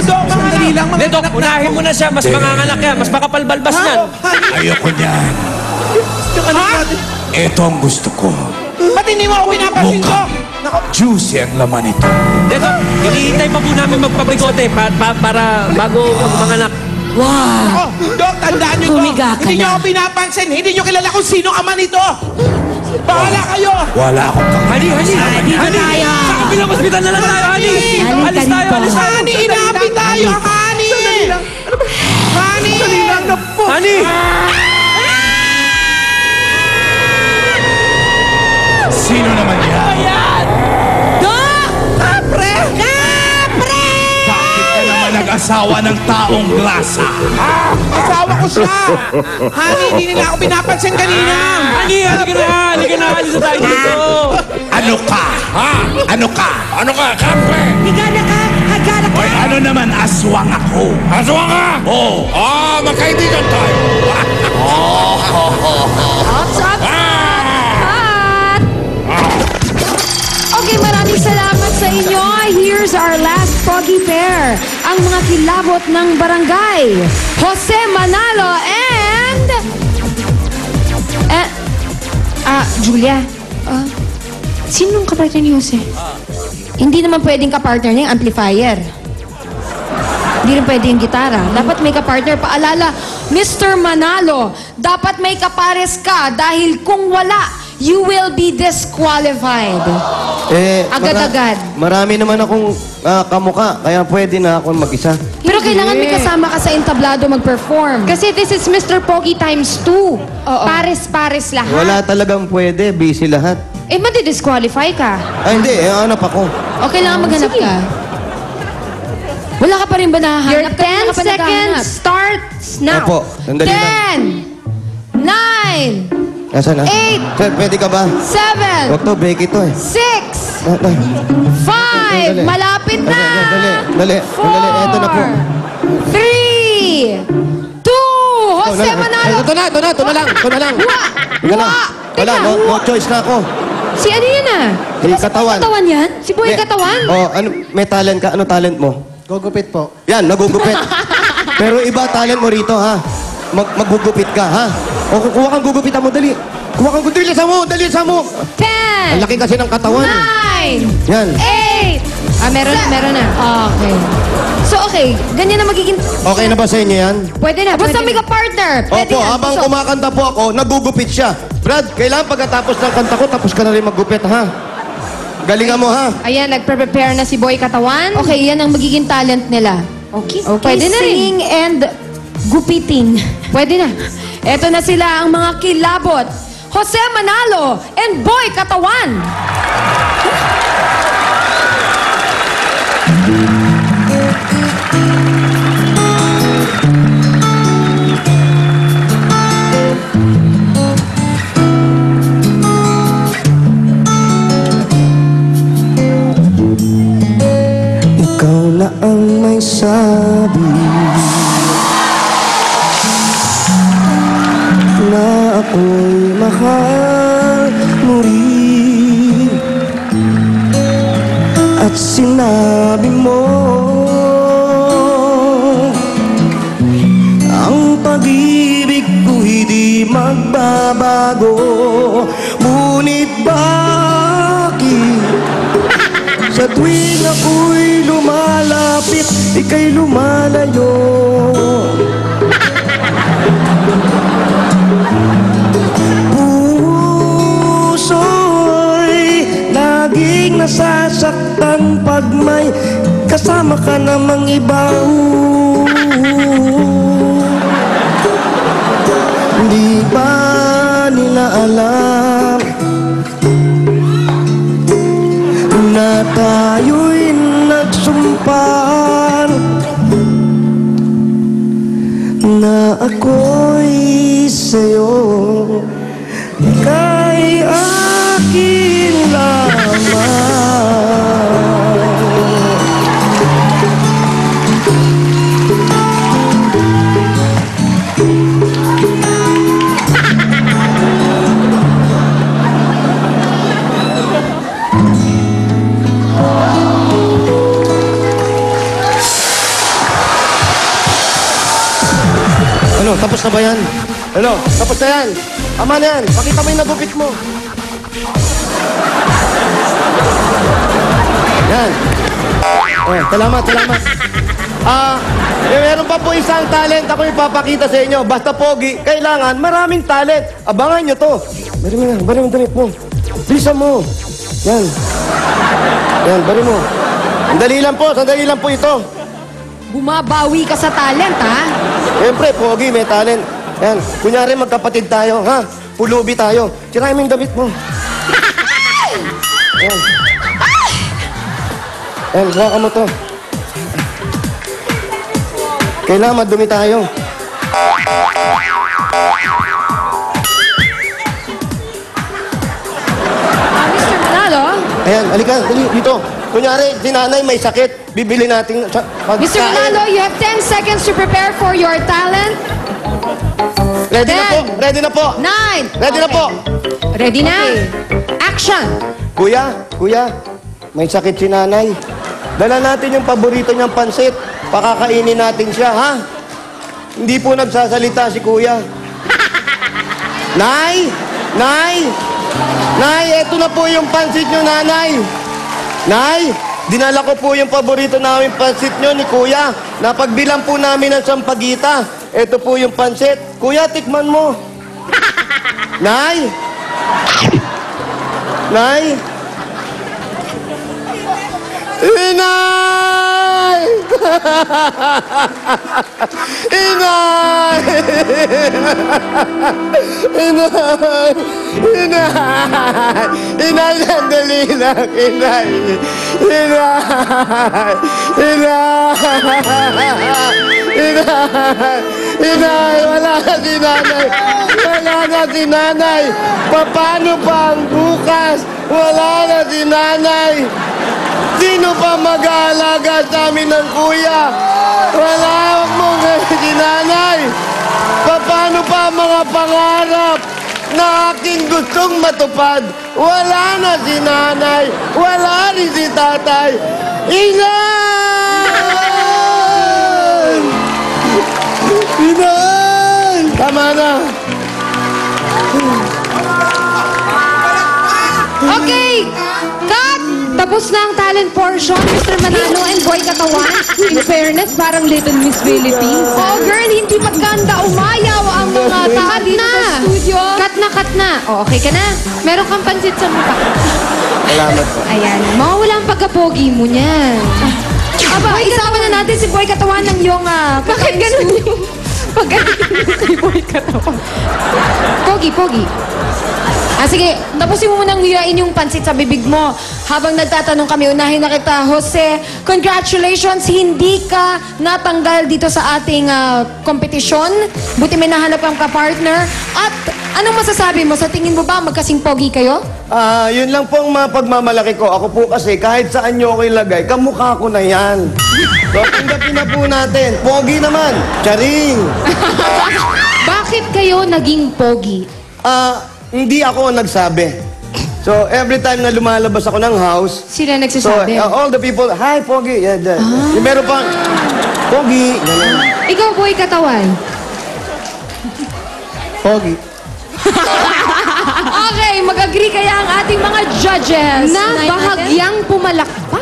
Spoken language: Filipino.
Dok. Sandali lang, mga Dok, unahin mo na siya. Mas manganganak yan. Mas makapal-balbas yan. Ayoko niyan. Ito ang gusto ko. Ba't hindi mo ako pinapansin, Dok? Juicy ang laman ito. Dok, hinihintay pa po namin magpabigote para bago manganak. Oh, Wow! Dok, tandaan nyo, Dok. Humiga ka Hindi nyo na. ako pinapansin. Hindi nyo kilala kung sino ama nito. Bahala kayo. Wala akong Hani! tayo. Sa kabilang hospital na lang tayo, Hani! Alis tayo! Honey, inapi tayo, Honey. Honey. Hani! Sino naman yan? Dok! Kapre. Bakit ka naman nag-asawa ng taong glasa? Asawa ko siya. Honey, hindi nila ako pinapansin kanina. Hani! Halika na! Alis na tayo dito! Ano ka? Ha? Ano ka? Ano ka? Kapre? Higa na ka! Higa na ka! Hoy, ano naman? Aswang ako. Aswang ka? Oo. Magkaibigan tayo. Ops! Okay, maraming salamat sa inyo. Here's our last foggy pair. Ang mga kilabot ng barangay. Jose Manalo and... Julia. Sinong kapartner ni Jose? Hindi naman pwedeng kapartner niya yung amplifier. Hindi rin pwede yung gitara. Dapat may kapartner. Paalala, Mr. Manalo, dapat may kapares ka dahil kung wala, you will be disqualified. Agad-agad. Marami naman akong kamuka, kaya pwede na ako mag-isa. Pero kailangan may kasama ka sa entablado mag-perform. Kasi this is Mr. Pogi times 2. Pares-pares lahat. Wala talagang pwede, busy lahat. Eh, madi-disqualify ka. Ay, hindi, hanap ako. O kailangan maghanap ka. Wala ka pa rin ba nahahanap? Your Kailan 10 ka pa seconds naghahanap? starts now. Opo, sandali lang. 10, 9, Nasaan na? 8, Sir, pwede ka ba? 7, Huwag to, break ito eh. 6, Dali. 5, malapit na! Dali. Eto na po. 3, 2, Jose Manalo! Ito na lang. Wala, no choice na ako. Si ano yan ah? May katawan. Katawan yan? Si Boy Katawan? May talent ka. Ano talent mo? Gugupit po. Yan, nagugupit. Pero iba talent mo rito, ha? Maggugupit ka, ha? O, kuha kang gugupitan mo, dali. Kuha kang dali sa mo. 10, Ang laki kasi ng katawan. 9, Yan. 8, Meron na. Okay. So, okay. Ganyan na magiging... Okay na ba sa inyo yan? Pwede na. Basta pwede may na. ka-partner. Pwede Opo, yan. habang So, kumakanta po ako, nagugupit siya. Brad, kailangan pagkatapos ng kanta ko, tapos ka na rin maggupit, ha? Galingan mo, ha? Ayan, nagpre-prepare na si Boy Katawan. Okay, yan ang magiging talent nila. Okay. Pwede na rin. Singing and gupiting. Pwede na. Eto na sila ang mga kilabot. Jose Manalo and Boy Katawan. Ikaw na ang may sabi na ako'y mahal mo rin. At sinabi mo ang pag-ibig ko'y di magbabago. Ngunit bakit sa tuwing ako'y lumalapit, ika'y lumalayo? Puso'y laging nasasaktan pag may kasama ka namang iba. Di ba nila alam na tayo'y nagsumpan na ako'y sa'yo kay akin lamang. Ano, tapos na ba yan? Ano, tapos na yan. Tama na yan. Pakita mo yung nagupit mo. Yan. Salamat. Meron pa po isang talent ako ipapakita sa inyo. Basta pogi, kailangan maraming talent. Abangan nyo to. Bari mo damit mo. Bilisan mo. Yan. Bari mo. Sandali lang po ito. Bumabawi ka sa talent, ha? Siyempre, pogi, may talent. Yan. Kunyari, magkapatid tayo, ha? Pulubi tayo. Sirahin mo yung damit mo. Yan. Buka mo to. Kailangan madumi tayo. Mr. Manalo? Ayan, halika, dali, dito. Kunyari, si nanay may sakit. Bibili natin pagkain. Mr. Manalo, you have 10 seconds to prepare for your talent. Ready na po, ready na po. 9. Ready na po. Ready na? Action! Kuya, may sakit si nanay. Dala natin yung paborito niyang pansit. Pakakainin natin siya, ha? Hindi po nagsasalita si kuya. Nay, eto na po yung pansit niyo, nanay. Nay, dinala ko po yung paborito namin pansit niyo ni kuya. Napagbilang po namin ng sampagita. Eto po yung pansit. Kuya, tikman mo. Nay! Inay! Inay, sandali lang, Inay! Wala na si nanay! Paano pa ang bukas? Wala na si nanay! Sino pa mag-aalaga sa amin ng kuya? Wala mong si nanay! Paano pa ang mga pangarap na aking gustong matupad? Wala na si nanay! Wala rin si tatay! Inay! Tama na! Okay! Cut! Tapos na ang talent portion, Mr. Manalo and Boy Katawan. In fairness, parang Little Miss Philippines. Oh, girl, hindi maganda umayaw ang mga tao dito sa studio. Cut na. Oh, okay ka na? Meron kang pansit sa mukha. Salamat po. Ayan, mawawala ang pagkapogi mo niyan. Aba, isama na natin si Boy Katawan ng iyong Bakit ganun yung pag-anin mo kay Boy Katawan? Pogi. Sige, tapusin mo munang nirain yung pansit sa bibig mo. Habang nagtatanong kami, unahin na kita, Jose. Congratulations, hindi ka natanggal dito sa ating kompetisyon. Buti may nahanap kang ka-partner. At anong masasabi mo? Sa tingin mo ba magkasing pogi kayo? Yun lang po ang mapagmamalaki ko. Ako po kasi, kahit saan nyo ako ilagay, kamukha ko na yan. So, tanggapin na po natin. Pogi naman. Charing. Bakit kayo naging pogi? Hindi ako nagsabi. So, every time na lumalabas ako ng house, Sila so, nagsasabi. all the people, hi, Pogi. Yeah, Yung meron pang, Pogi. Ganun. Ikaw, Boy Katawan. Pogi. Okay, mag-agree kaya ang ating mga judges. Na bahagyang pumalakpak